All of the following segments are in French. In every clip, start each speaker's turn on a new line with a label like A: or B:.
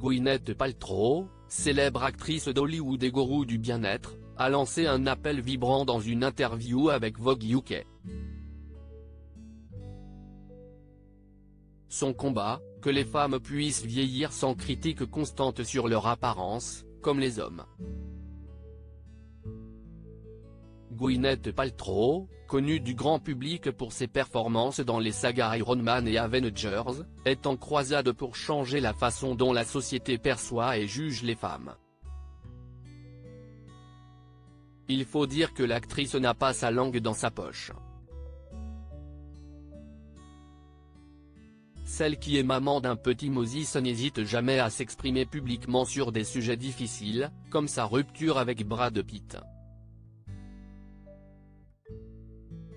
A: Gwyneth Paltrow, célèbre actrice d'Hollywood et gourou du bien-être, a lancé un appel vibrant dans une interview avec Vogue UK. Son combat, que les femmes puissent vieillir sans critique constante sur leur apparence, comme les hommes. Gwyneth Paltrow, connue du grand public pour ses performances dans les sagas Iron Man et Avengers, est en croisade pour changer la façon dont la société perçoit et juge les femmes. Il faut dire que l'actrice n'a pas sa langue dans sa poche. Celle qui est maman d'un petit Moses n'hésite jamais à s'exprimer publiquement sur des sujets difficiles, comme sa rupture avec Brad Pitt.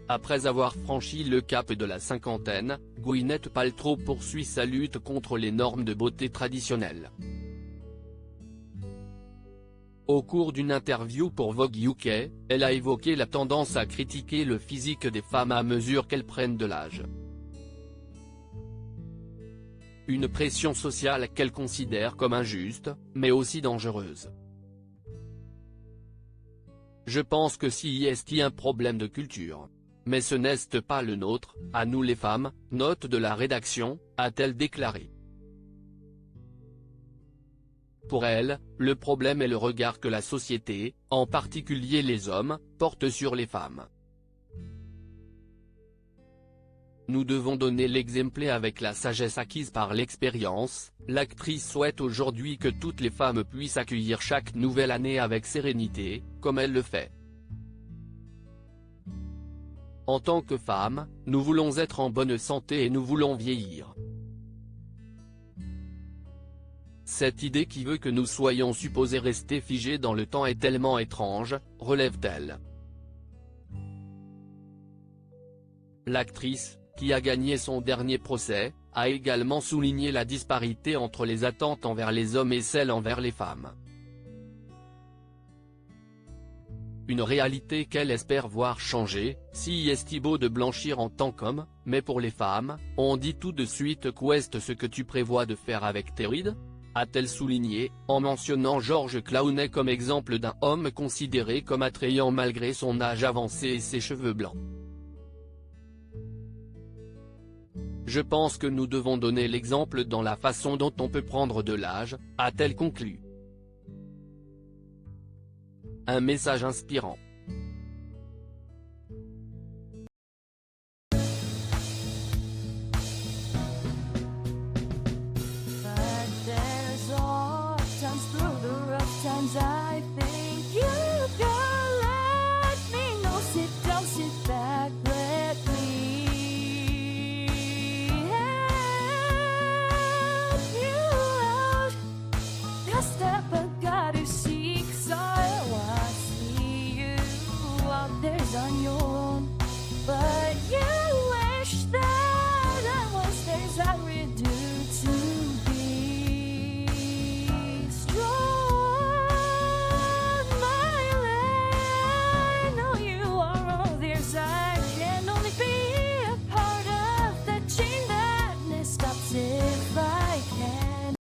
A: Après avoir franchi le cap de la cinquantaine, Gwyneth Paltrow poursuit sa lutte contre les normes de beauté traditionnelles. Au cours d'une interview pour Vogue UK, elle a évoqué la tendance à critiquer le physique des femmes à mesure qu'elles prennent de l'âge. Une pression sociale qu'elle considère comme injuste, mais aussi dangereuse. Je pense que s'il est un problème de culture. Mais ce n'est pas le nôtre, à nous les femmes, note de la rédaction, a-t-elle déclaré. Pour elle, le problème est le regard que la société, en particulier les hommes, porte sur les femmes. Nous devons donner l'exemple avec la sagesse acquise par l'expérience. L'actrice souhaite aujourd'hui que toutes les femmes puissent accueillir chaque nouvelle année avec sérénité, comme elle le fait. En tant que femmes, nous voulons être en bonne santé et nous voulons vieillir. Cette idée qui veut que nous soyons supposés rester figés dans le temps est tellement étrange, relève-t-elle. L'actrice, qui a gagné son dernier procès, a également souligné la disparité entre les attentes envers les hommes et celles envers les femmes. Une réalité qu'elle espère voir changer. Si est beau de blanchir en tant qu'homme, mais pour les femmes, on dit tout de suite qu'est ce que tu prévois de faire avec tes rides, a-t-elle souligné, en mentionnant George Clooney comme exemple d'un homme considéré comme attrayant malgré son âge avancé et ses cheveux blancs. Je pense que nous devons donner l'exemple dans la façon dont on peut prendre de l'âge, a-t-elle conclu. Un message inspirant.